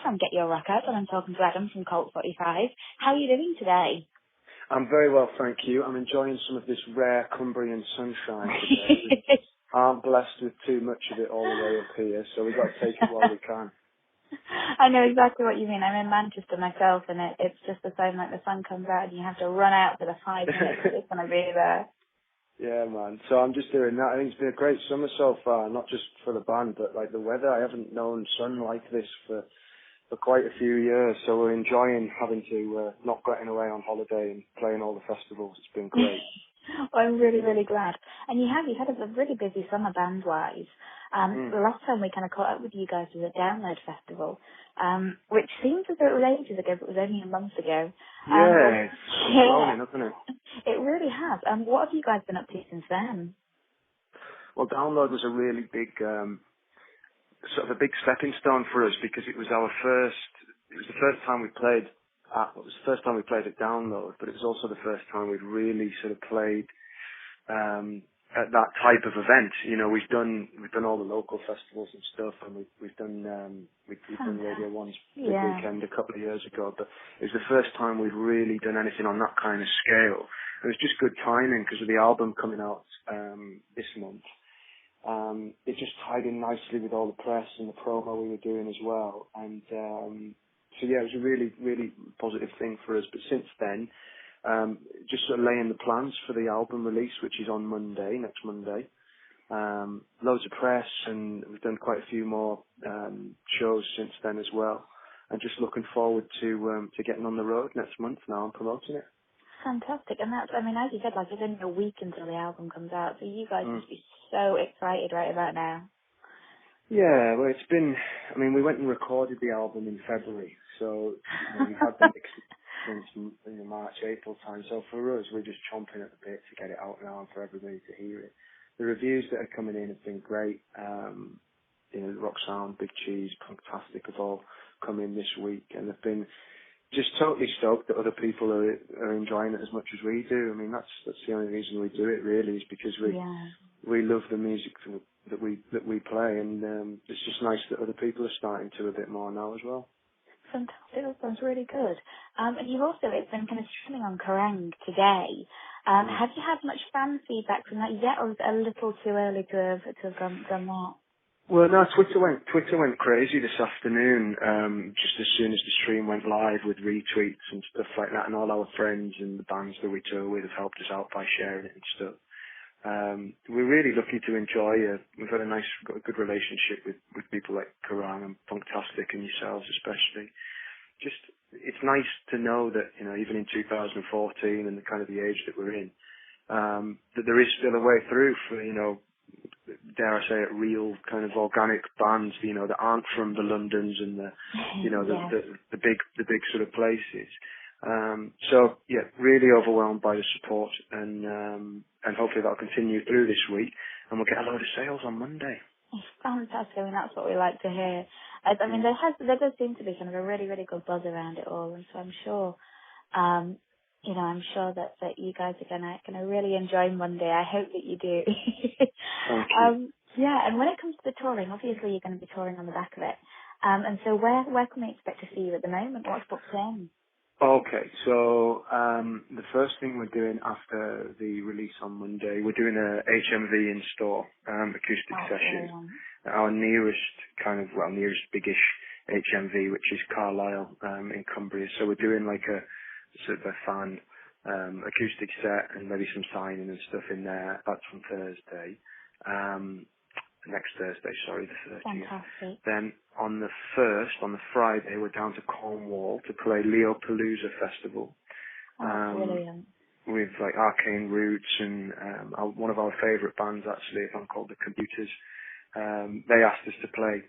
from GetYourRockOut, and I'm talking to Adam from Colt 45. How are you doing today? I'm very well, thank you. I'm enjoying some of this rare Cumbrian sunshine today. We aren't blessed with too much of it all the way up here, so we've got to take it while we can. I know exactly what you mean. I'm in Manchester myself, and it's just the same, like the sun comes out and you have to run out for the 5 minutes that it's going to be there. Yeah, man. So I'm just doing that. I think it's been a great summer so far, not just for the band, but like the weather. I haven't known sun like this for quite a few years, so we're enjoying having to not getting away on holiday and playing all the festivals. It's been great. Well, I'm really, really glad. And you've had a really busy summer band-wise. The last time we kind of caught up with you guys was at Download Festival, which seems as though it was ages ago, but it was only a month ago. It's flown, hasn't it? It really has. What have you guys been up to since then? Well, Download was a really big, sort of a big stepping stone for us because it was the first time we played at Download, but it was also the first time we'd really sort of played at that type of event. You know, we've done all the local festivals and stuff, and we've done Radio 1's Big Weekend a couple of years ago, but it was the first time we'd really done anything on that kind of scale. It was just good timing because of the album coming out this month. It just tied in nicely with all the press and the promo we were doing as well, and so yeah, it was a really, really positive thing for us. But since then, just sort of laying the plans for the album release, which is on next Monday. Loads of press, and we've done quite a few more shows since then as well. And just looking forward to getting on the road next month now and promoting it. Fantastic. And that's, I mean, as you said, like, it's only a week until the album comes out, so you guys must be so excited right about now. Yeah, well, it's been, I mean, we went and recorded the album in February, so we had the mix since March, April time. So for us, we're just chomping at the bit to get it out now and for everybody to hear it. The reviews that are coming in have been great. Rock Sound, Big Cheese, Fantastic have all come in this week, and they've been just totally stoked that other people are enjoying it as much as we do. I mean, that's the only reason we do it, really, is because we love the music that we play, and it's just nice that other people are starting to a bit more now as well. Fantastic, that sounds really good. And you've also, it's been kind of streaming on Kerrang today. Have you had much fan feedback from that yet, or is it a little too early to have done that? Well, no, Twitter went crazy this afternoon, just as soon as the stream went live with retweets and stuff like that, and all our friends and the bands that we tour with have helped us out by sharing it and stuff. We're really lucky to enjoy it. We've got a good relationship with people like Kerrang and Fantastic and yourselves especially. Just, it's nice to know that, even in 2014 and the kind of the age that we're in, that there is still a way through for, dare I say it, real kind of organic bands, that aren't from the Londons and the big sort of places. So yeah, really overwhelmed by the support, and hopefully that'll continue through this week, and we'll get a load of sales on Monday. It's fantastic. I mean, that's what we like to hear. I mean, there does seem to be kind of a really, really good buzz around it all, and so I'm sure, I'm sure that you guys are gonna really enjoy Monday. I hope that you do. Thank you. Yeah, and when it comes to the touring, obviously you're going to be touring on the back of it. And so where can we expect to see you at the moment? What's booked in? Okay, so the first thing we're doing after the release on Monday, we're doing a HMV in-store acoustic session. Brilliant. Our nearest biggish HMV, which is Carlisle in Cumbria. So we're doing like a sort of a fan acoustic set and maybe some signing and stuff in there. That's on Thursday. Next Thursday, the 30th. Fantastic. Then on the 1st, on the Friday, we're down to Cornwall to play Leopalooza Festival. Brilliant. With like Arcane Roots and one of our favourite bands, actually, a band called The Computers. They asked us to play.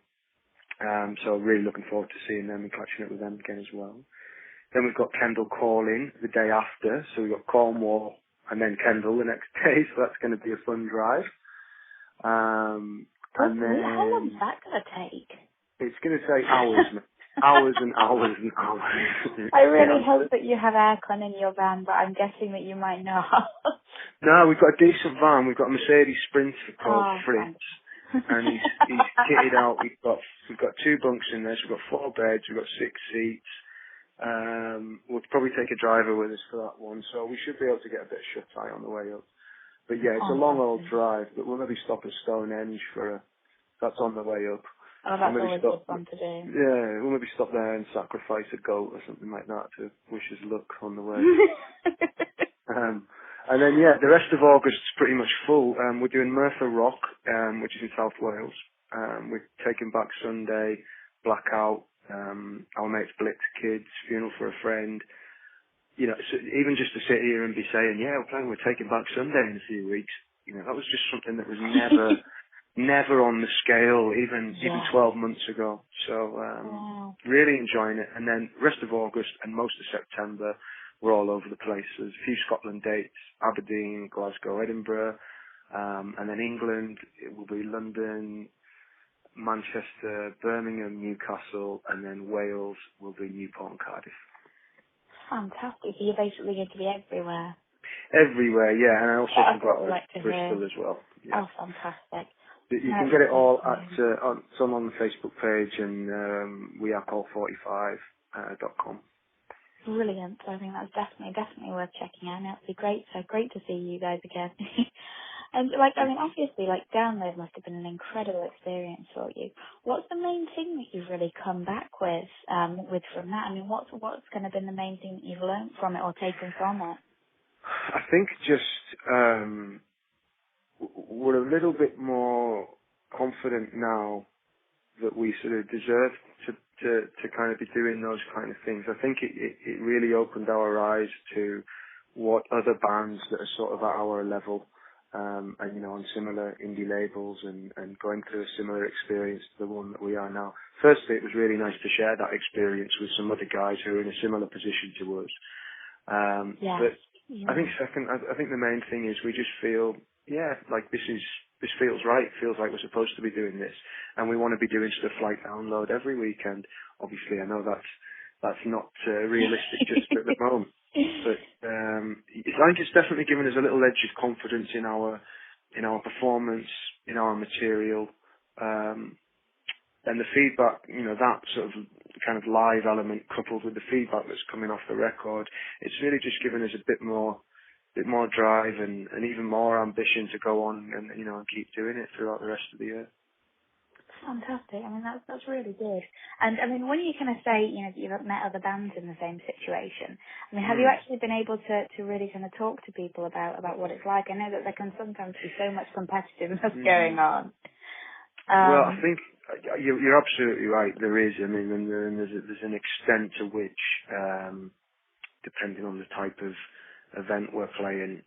So really looking forward to seeing them and catching up with them again as well. Then we've got Kendal Calling the day after. So we've got Cornwall and then Kendal the next day. So that's going to be a fun drive. And then, how long is that going to take? It's going to take hours, hours and hours and hours. I really hope that you have aircon in your van, but I'm guessing that you might not. No, we've got a decent van. We've got a Mercedes Sprinter called Fritz. and he's kitted out. We've got 2 bunks in there, so we've got 4 beds, we've got 6 seats. We'll probably take a driver with us for that one, so we should be able to get a bit of shut eye on the way up. But yeah, it's a long old drive, but we'll maybe stop at Stonehenge that's on the way up. Oh, that's always good fun to do. Yeah, we'll maybe stop there and sacrifice a goat or something like that to wish us luck on the way. And then yeah, the rest of August's pretty much full. We're doing Merthyr Rock, which is in South Wales. We're taking back Sunday, Blackout, our mate's Blitz Kids, Funeral for a Friend. You know, so even just to sit here and be saying, yeah, we're taking back Sunday in a few weeks. You know, that was just something that was never on the scale, even 12 months ago. So really enjoying it. And then rest of August and most of September, we're all over the place. There's a few Scotland dates: Aberdeen, Glasgow, Edinburgh, and then England. It will be London, Manchester, Birmingham, Newcastle, and then Wales will be Newport and Cardiff. Fantastic. So you're basically going to be everywhere. Everywhere, yeah. And I also forgot Bristol as well. Yeah. Oh, fantastic. You can get it all at it's on the Facebook page, and we are Colt45.com. Brilliant. So I think that's definitely worth checking out. And it'll be great. So great to see you guys again. And obviously, download must have been an incredible experience for you. What's the main thing that you've really come back with from that? I mean, what's kind of been the main thing that you've learned from it or taken from it? I think just we're a little bit more confident now that we sort of deserve to kind of be doing those kind of things. I think it really opened our eyes to what other bands that are sort of at our level, and on similar indie labels and going through a similar experience to the one that we are now. Firstly, it was really nice to share that experience with some other guys who are in a similar position to us. But I think second, I think the main thing is we just feel, this feels right. It feels like we're supposed to be doing this, and we want to be doing stuff like Download every weekend. Obviously, I know that's not realistic just at the moment, but I think it's definitely given us a little edge of confidence in our performance, in our material, and the feedback. That sort of kind of live element coupled with the feedback that's coming off the record, it's really just given us a bit more drive and even more ambition to go on and keep doing it throughout the rest of the year. Fantastic. I mean, that's really good. And I mean, when you kind of say, that you've met other bands in the same situation, I mean, have you actually been able to really kind of talk to people about what it's like? I know that there can sometimes be so much competitiveness going on. Well, I think you're absolutely right. There is. I mean, and there's an extent to which, depending on the type of event we're playing,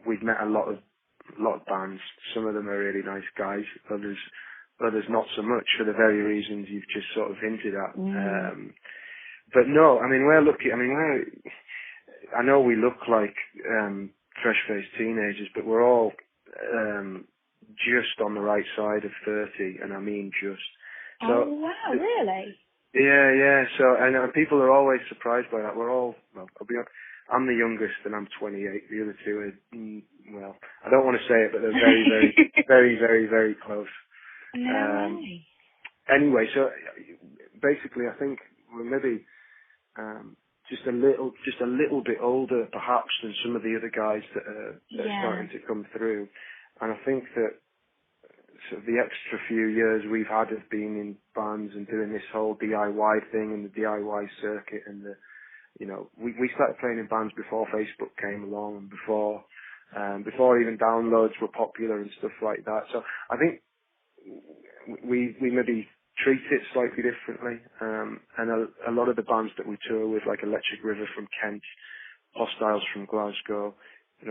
we've met a lot of bands. Some of them are really nice guys. Others not so much for the very reasons you've just sort of hinted at. But no, I mean, we're lucky. I mean, I know we look like fresh-faced teenagers, but we're all just on the right side of 30, and I mean just. So, oh wow, really? Yeah. So, and people are always surprised by that. We're all, I'm the youngest and I'm 28. The other two are, I don't want to say it, but they're very, very, very, very, very close. No way. Anyway, so basically I think we're maybe just a little bit older perhaps than some of the other guys that are starting to come through. And I think that sort of the extra few years we've had of being in bands and doing this whole DIY thing and the DIY circuit and we started playing in bands before Facebook came along and before even downloads were popular and stuff like that. So I think we maybe treat it slightly differently. And a lot of the bands that we tour with, like Electric River from Kent, Hostiles from Glasgow,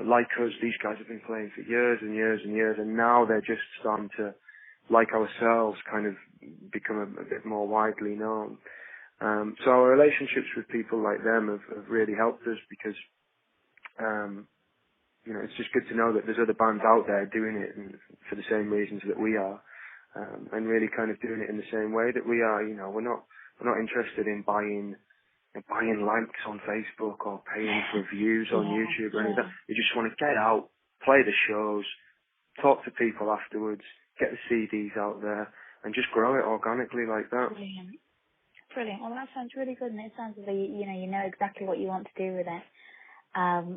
like us, these guys have been playing for years and years and years, and now they're just starting to, like ourselves, kind of become a bit more widely known. So our relationships with people like them have really helped us because, it's just good to know that there's other bands out there doing it and for the same reasons that we are, and really kind of doing it in the same way that we are. We're not interested in buying likes on Facebook or paying for views on YouTube or anything. We just want to get out, play the shows, talk to people afterwards, get the CDs out there, and just grow it organically like that. Brilliant. Brilliant. Well, that sounds really good, and it sounds like you know exactly what you want to do with it.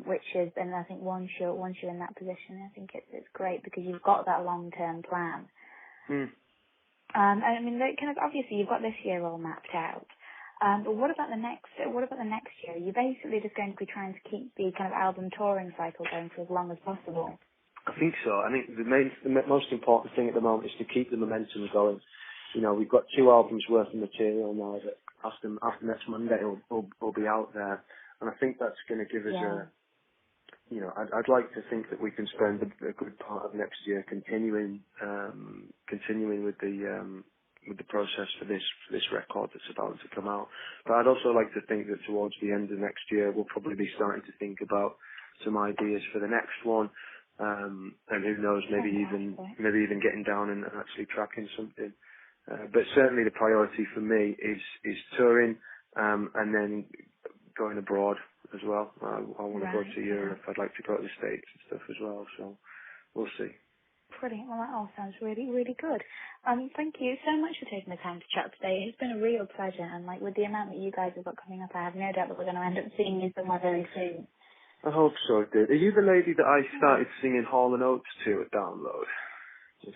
Which is, and I think once you're in that position, I think it's great because you've got that long-term plan. Mm. I mean, kind of obviously you've got this year all mapped out. But what about the next? What about the next year? You're basically just going to be trying to keep the kind of album touring cycle going for as long as possible. I think so. I think the most important thing at the moment is to keep the momentum going. You know, we've got 2 albums worth of material now that after next Monday will be out there, and I think that's going to give us I'd like to think that we can spend a good part of next year continuing with the process for this record that's about to come out. But I'd also like to think that towards the end of next year we'll probably be starting to think about some ideas for the next one, and who knows, maybe even getting down and actually tracking something. But certainly the priority for me is touring, and then going abroad as well. I want to go to Europe. I'd like to go to the States and stuff as well. So we'll see. Brilliant. Well, that all sounds really, really good. Thank you so much for taking the time to chat today. It's been a real pleasure, and like with the amount that you guys have got coming up, I have no doubt that we're going to end up seeing you somewhere very soon. I hope so, dude. Are you the lady that I started singing Hall and Oates to at Download? Yes,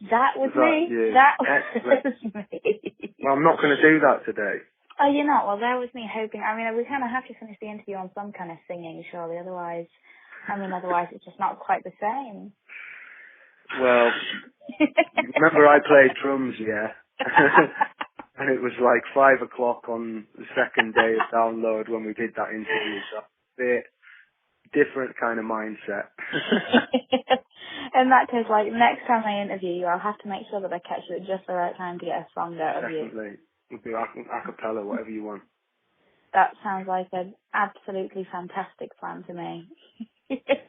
that was me. You? That was me. Well, I'm not going to do that today. Oh, you're not? Well, that was me hoping. I mean, we kind of have to finish the interview on some kind of singing, surely. Otherwise it's just not quite the same. Well, remember I played drums, yeah? And it was like 5 o'clock on the second day of Download when we did that interview, so a bit different kind of mindset. In that case, like, next time I interview you, I'll have to make sure that I catch you at just the right time to get a song out of you. Definitely. We'll do a cappella, whatever you want. That sounds like an absolutely fantastic plan to me.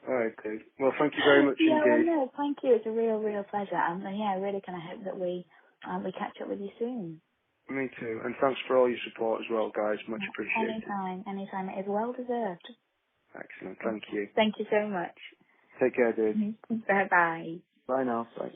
All right, dude. Well, thank you very much indeed. Well, no, thank you. It's a real, real pleasure. And I really kind of hope that we catch up with you soon. Me too. And thanks for all your support as well, guys. Much appreciated. Anytime. It is well deserved. Excellent. Thank you. Thank you so much. Take care, dude. Bye-bye. Bye now. Bye.